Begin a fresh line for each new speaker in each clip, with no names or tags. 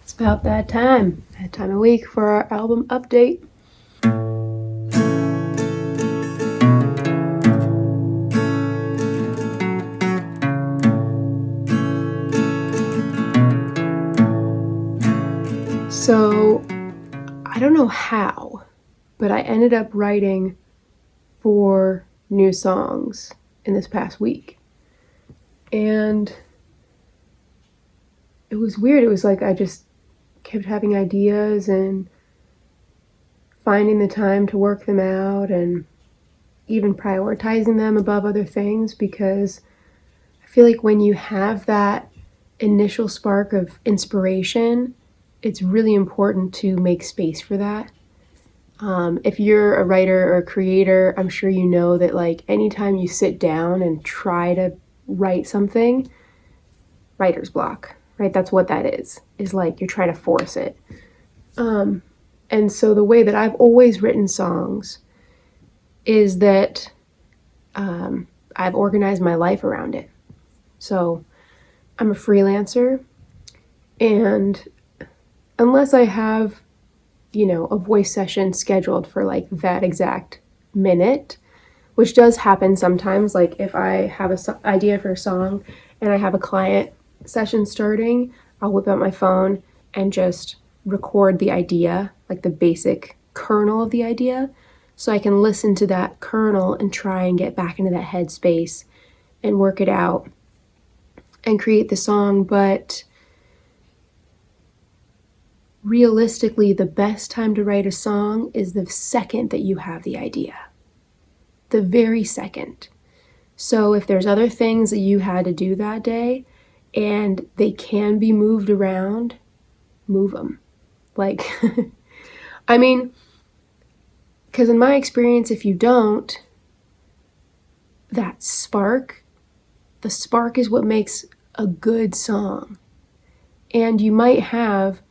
It's about that time of week for our album update. So, I don't know how, but I ended up writing 4 new songs in this past week. And it was weird. It was like I just kept having ideas and finding the time to work them out and even prioritizing them above other things, because I feel like when you have that initial spark of inspiration, it's really important to make space for that. If you're a writer or a creator, I'm sure you know that like anytime you sit down and try to write something, writer's block, right? That's what that is like you're trying to force it. And so the way that I've always written songs is that I've organized my life around it. So I'm a freelancer, and unless I have, a voice session scheduled for like that exact minute, which does happen sometimes, like if I have an idea for a song and I have a client session starting, I'll whip out my phone and just record the idea, like the basic kernel of the idea, so I can listen to that kernel and try and get back into that headspace and work it out and create the song. But realistically, the best time to write a song is the second that you have the idea. The very second. So if there's other things that you had to do that day and they can be moved around, move them. Like, I mean, because in my experience, if you don't, that spark, the spark is what makes a good song. And you might have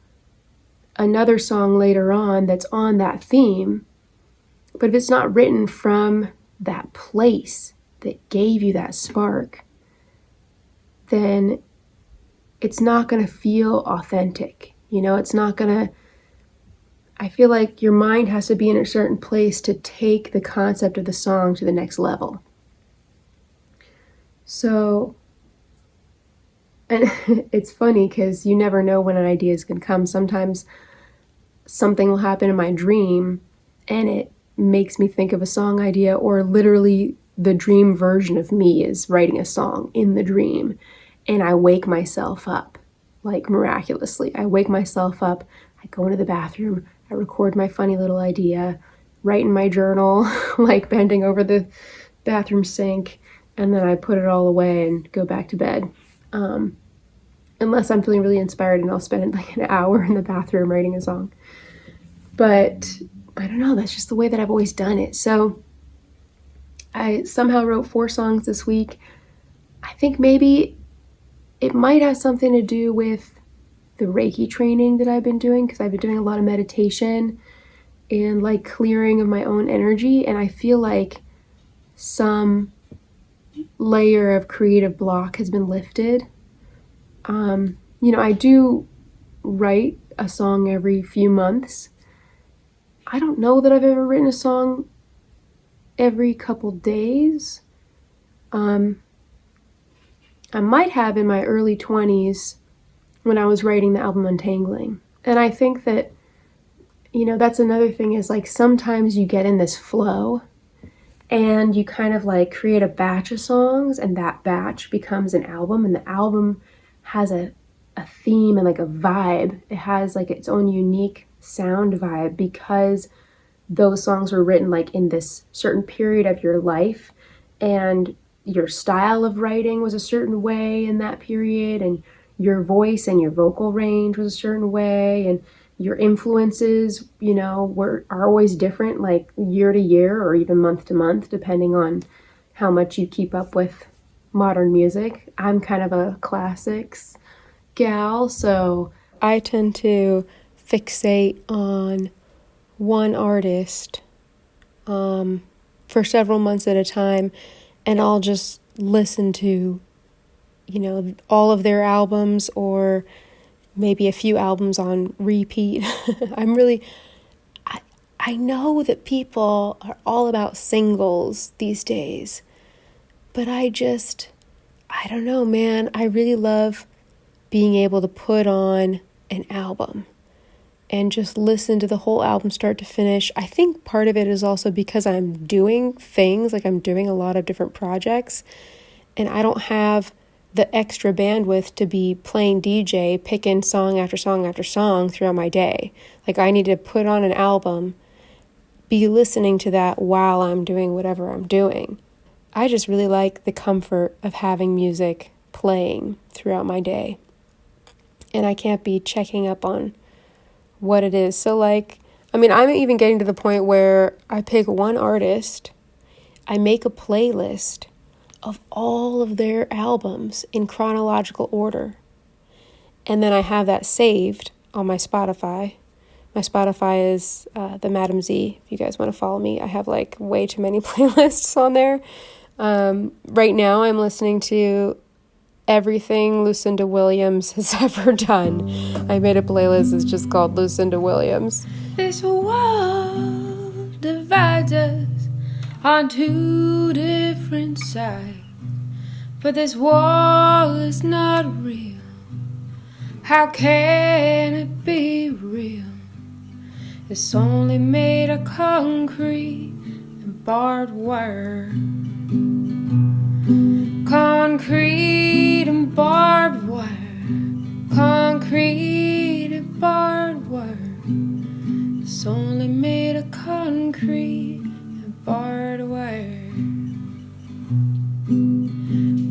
another song later on that's on that theme, but if it's not written from that place that gave you that spark, then it's not going to feel authentic. It's not going to, I feel like your mind has to be in a certain place to take the concept of the song to the next level. So, and it's funny because you never know when an idea is going to come. Sometimes something will happen in my dream and it makes me think of a song idea, or literally the dream version of me is writing a song in the dream, and I wake myself up, like miraculously. I wake myself up, I go into the bathroom, I record my funny little idea, write in my journal, like bending over the bathroom sink, and then I put it all away and go back to bed. Unless I'm feeling really inspired, and I'll spend like an hour in the bathroom writing a song. But I don't know, that's just the way that I've always done it. So I somehow wrote 4 songs this week. I think maybe it might have something to do with the Reiki training that I've been doing, because I've been doing a lot of meditation and like clearing of my own energy, and I feel like some layer of creative block has been lifted. I do write a song every few months. I don't know that I've ever written a song every couple days. I might have in my early 20s when I was writing the album Untangling. And I think that, that's another thing, is like sometimes you get in this flow and you kind of like create a batch of songs, and that batch becomes an album, and the album has a theme and like a vibe. It has like its own unique sound vibe because those songs were written like in this certain period of your life, and your style of writing was a certain way in that period, and your voice and your vocal range was a certain way, and your influences, are always different, like year to year or even month to month, depending on how much you keep up with modern music. I'm kind of a classics gal, so I tend to fixate on one artist for several months at a time, and I'll just listen to, all of their albums, or maybe a few albums on repeat. I'm really, I know that people are all about singles these days, but I don't know, man. I really love being able to put on an album and just listen to the whole album start to finish. I think part of it is also because I'm doing things, like I'm doing a lot of different projects, and I don't have the extra bandwidth to be playing DJ, picking song after song after song throughout my day. Like, I need to put on an album, be listening to that while I'm doing whatever I'm doing. I just really like the comfort of having music playing throughout my day. And I can't be checking up on what it is. So I'm even getting to the point where I pick one artist, I make a playlist of all of their albums in chronological order. And then I have that saved on my Spotify. My Spotify is the Madam Z. If you guys want to follow me, I have way too many playlists on there. Right now I'm listening to everything Lucinda Williams has ever done. I made a playlist that's just called Lucinda Williams.
This world divides us on two different sides, but this wall is not real. How can it be real? It's only made of concrete and barbed wire. Concrete and barbed wire. Concrete and barbed wire. It's only made of concrete and barbed wire.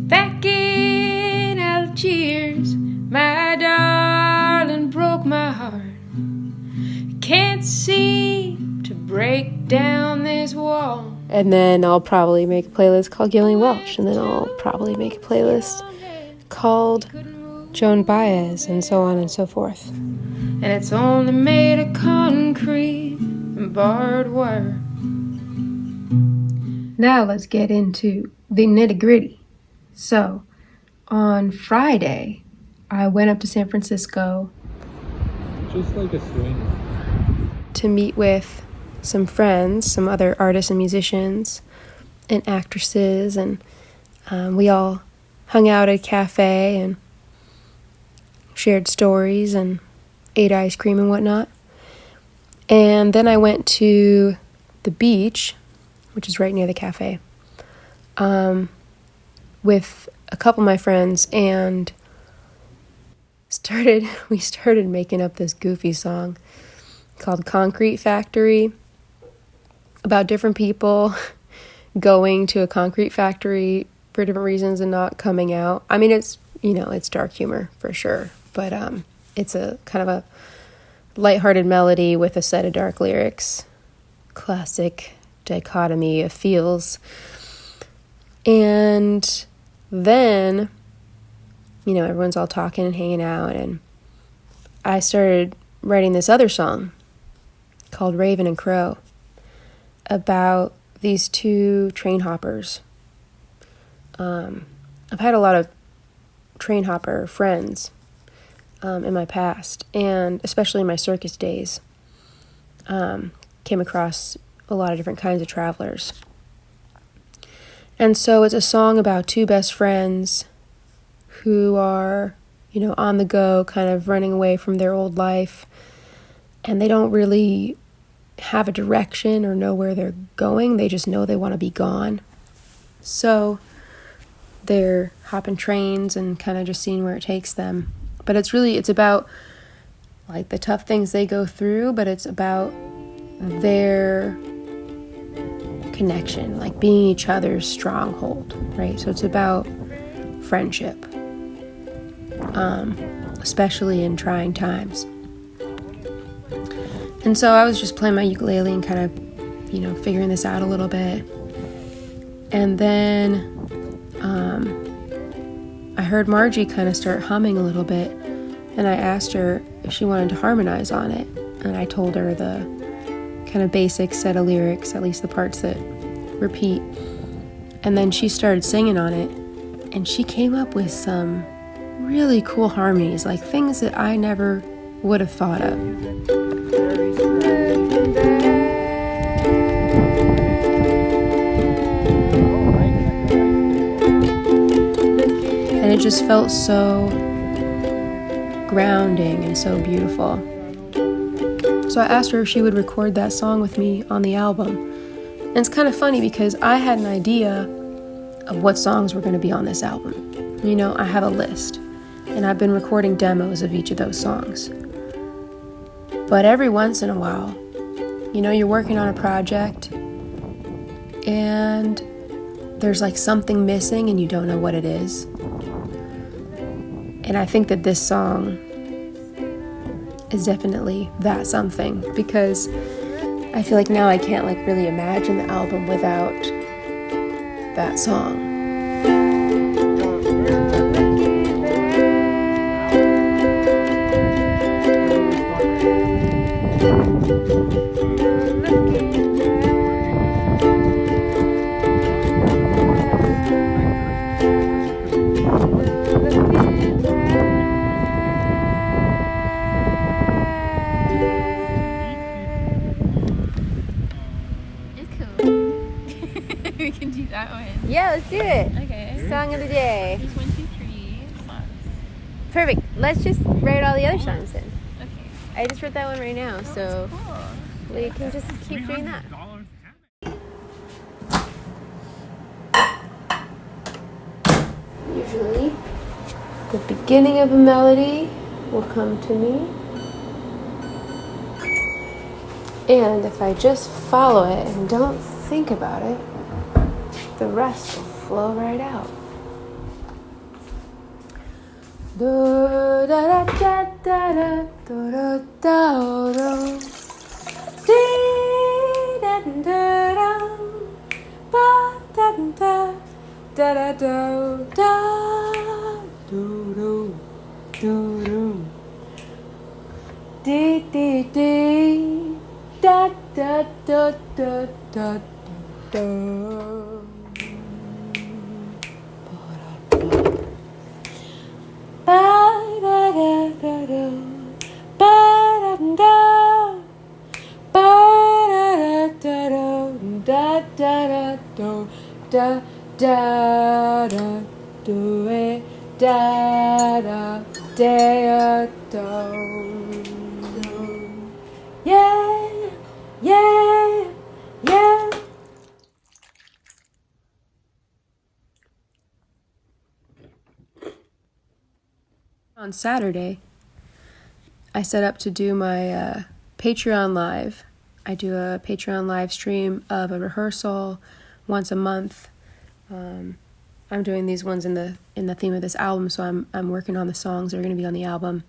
Back in Algiers, my darling broke my heart. Can't seem to break down this wall.
And then I'll probably make a playlist called Gillian Welch, and then I'll probably make a playlist called Joan Baez, and so on and so forth.
And it's only made of concrete and barbed wire.
Now let's get into the nitty-gritty. So, on Friday, I went up to San Francisco.
Just like a swing.
To meet with some friends, some other artists and musicians and actresses, and we all hung out at a cafe and shared stories and ate ice cream and whatnot. And then I went to the beach, which is right near the cafe, with a couple of my friends, and we started making up this goofy song called Concrete Factory, about different people going to a concrete factory for different reasons and not coming out. I mean, it's dark humor for sure, but it's a kind of a lighthearted melody with a set of dark lyrics. Classic dichotomy of feels. And then, everyone's all talking and hanging out, and I started writing this other song called Raven and Crow, about these two train hoppers. I've had a lot of train hopper friends in my past, and especially in my circus days, came across a lot of different kinds of travelers. And so it's a song about two best friends who are, on the go, kind of running away from their old life, and they don't really have a direction or know where they're going. They just know they want to be gone. So they're hopping trains and kind of just seeing where it takes them. But it's about the tough things they go through, but it's about their connection, being each other's stronghold, right? So it's about friendship, especially in trying times. And so I was just playing my ukulele and kind of, figuring this out a little bit. And then I heard Margie kind of start humming a little bit, and I asked her if she wanted to harmonize on it. And I told her the kind of basic set of lyrics, at least the parts that repeat. And then she started singing on it, and she came up with some really cool harmonies, like things that I never would have thought of. And it just felt so grounding and so beautiful. So I asked her if she would record that song with me on the album. And it's kind of funny because I had an idea of what songs were going to be on this album. You know, I have a list, and I've been recording demos of each of those songs. But every once in a while, you know, you're working on a project, and there's like something missing and you don't know what it is. And I think that this song is definitely that something, because I feel like now I can't like really imagine the album without that song.
We can do that one.
Yeah, let's do it.
Okay.
Song of the day.
There's 1, 2, 3 songs.
Perfect. Let's just write all the other songs then.
Okay.
I just wrote that one right now, so
Cool.
we can just keep doing that.
Usually, the beginning of a melody will come to me, and if I just follow it and don't think about it, the rest will flow right out. Do da da da da da do do do do. Dee da da da ba da da da da do da do do do do. Dee dee dee da da da da da da. Da da da do it da da da do. Yeah, yeah, yeah. On Saturday, I set up to do my Patreon live. I do a Patreon live stream of a rehearsal once a month. I'm doing these ones in the theme of this album, so I'm working on the songs that are going to be on the album.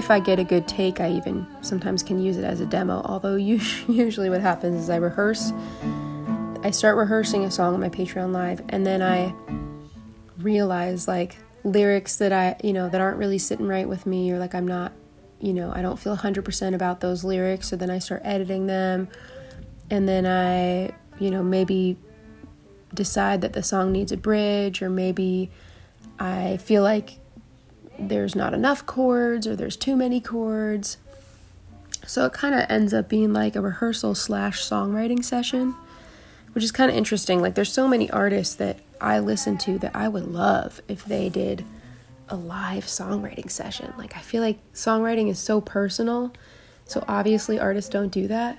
if I get a good take, I even sometimes can use it as a demo, although usually what happens is I start rehearsing a song on my Patreon Live, and then I realize like lyrics that that aren't really sitting right with me, or like I'm not, I don't feel 100% about those lyrics, so then I start editing them, and then I, maybe decide that the song needs a bridge, or maybe I feel like there's not enough chords or there's too many chords. So it kind of ends up being like a rehearsal / songwriting session, which is kind of interesting. Like there's so many artists that I listen to that I would love if they did a live songwriting session. Like I feel like songwriting is so personal, so obviously artists don't do that,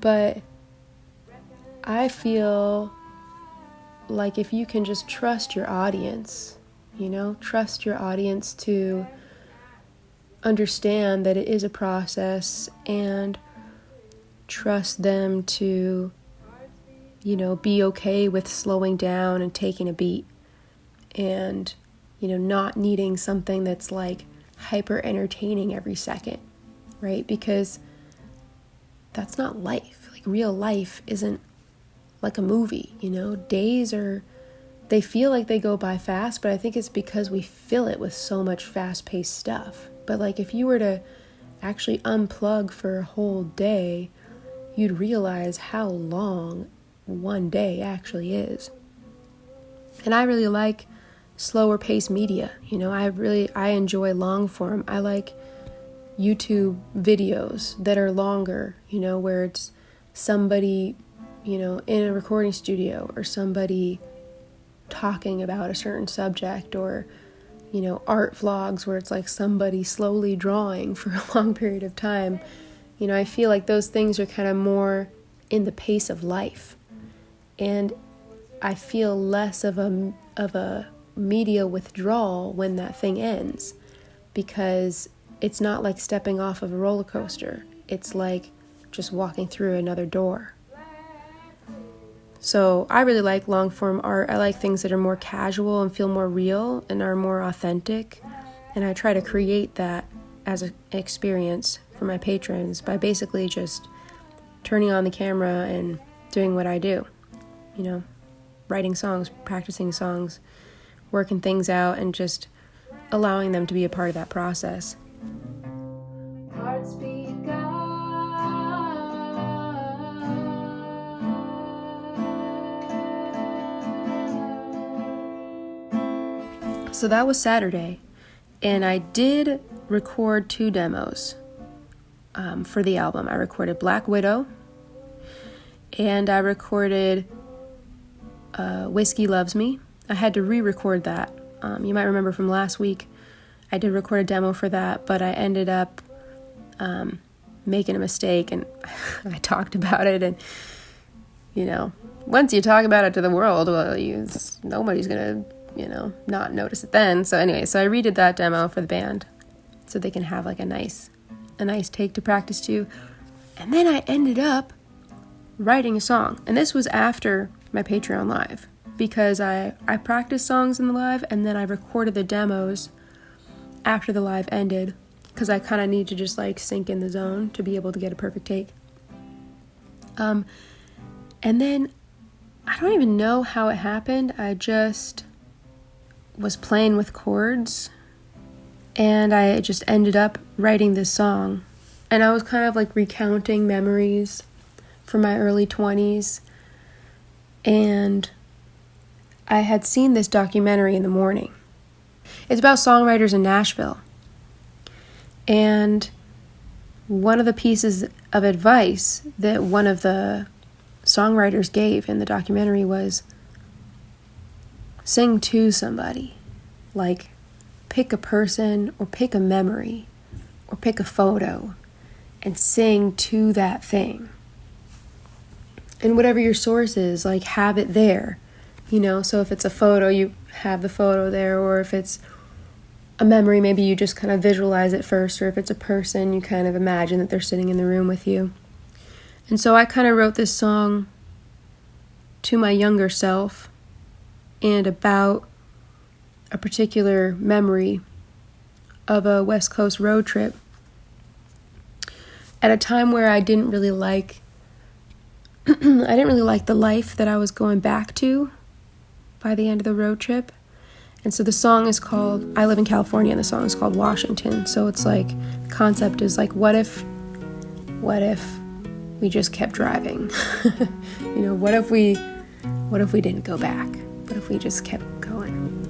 but I feel like if you can just trust your audience, trust your audience to understand that it is a process, and trust them to, be okay with slowing down and taking a beat, and, not needing something that's like hyper entertaining every second, right? Because that's not life. Like real life isn't like a movie, they feel like they go by fast, but I think it's because we fill it with so much fast-paced stuff. But like if you were to actually unplug for a whole day, you'd realize how long one day actually is. And I really like slower paced media. I enjoy long form. I like YouTube videos that are longer, where it's somebody, in a recording studio, or somebody talking about a certain subject, or art vlogs where it's like somebody slowly drawing for a long period of time. I feel like those things are kind of more in the pace of life, and I feel less of a media withdrawal when that thing ends, because it's not like stepping off of a roller coaster. It's like just walking through another door. So I really like long form art. I like things that are more casual and feel more real and are more authentic. And I try to create that as an experience for my patrons by basically just turning on the camera and doing what I do. Writing songs, practicing songs, working things out, and just allowing them to be a part of that process.
Hearts beat
So that was Saturday, and I did record 2 demos for the album. I recorded Black Widow, and I recorded Whiskey Loves Me. I had to re-record that. You might remember from last week, I did record a demo for that, but I ended up making a mistake, and I talked about it, and once you talk about it to the world, well, nobody's gonna not notice it then. So anyway, so I redid that demo for the band so they can have like a nice take to practice to. And then I ended up writing a song. And this was after my Patreon Live, because I practiced songs in the live, and then I recorded the demos after the live ended, because I kind of need to just like sink in the zone to be able to get a perfect take. And then I don't even know how it happened. I just was playing with chords, and I just ended up writing this song. And I was kind of like recounting memories from my early 20s, and I had seen this documentary in the morning. It's about songwriters in Nashville, and one of the pieces of advice that one of the songwriters gave in the documentary was sing to somebody. Like, pick a person, or pick a memory, or pick a photo, and sing to that thing. And whatever your source is, like, have it there. So if it's a photo, you have the photo there, or if it's a memory, maybe you just kind of visualize it first, or if it's a person, you kind of imagine that they're sitting in the room with you. And so I kind of wrote this song to my younger self, and about a particular memory of a West Coast road trip at a time where I didn't really like the life that I was going back to by the end of the road trip. And so the song is called, I live in California, and the song is called Washington. So it's like, the concept is like, what if we just kept driving? You know, what if we didn't go back? What if we just kept going?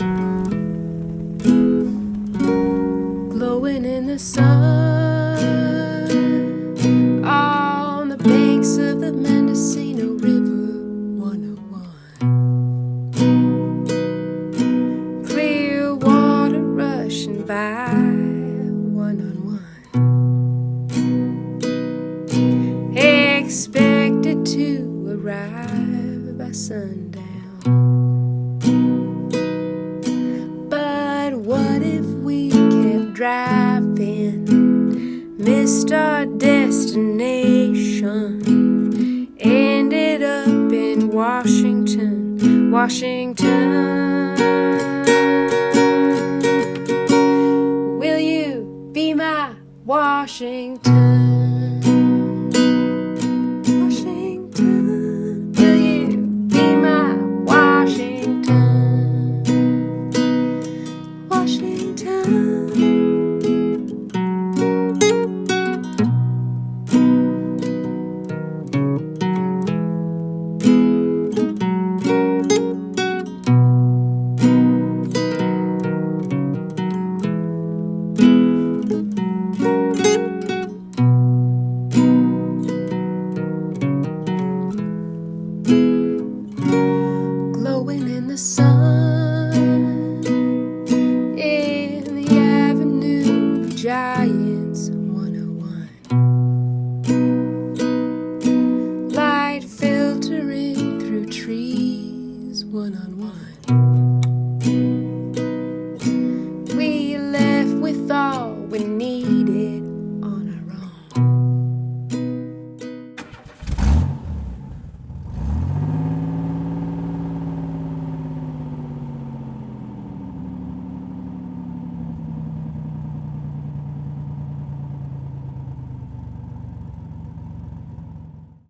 Glowing in the sun on the banks of the Mendocino River 101. Clear water rushing by one on one. Expected to arrive by sundown. But what if we kept driving, missed our destination, ended up in Washington, Washington? Will you be my Washington? Washington, will you be my Washington? Washington. Glowing in the sun in the Avenue of Giants 101. Light filtering through trees one on one.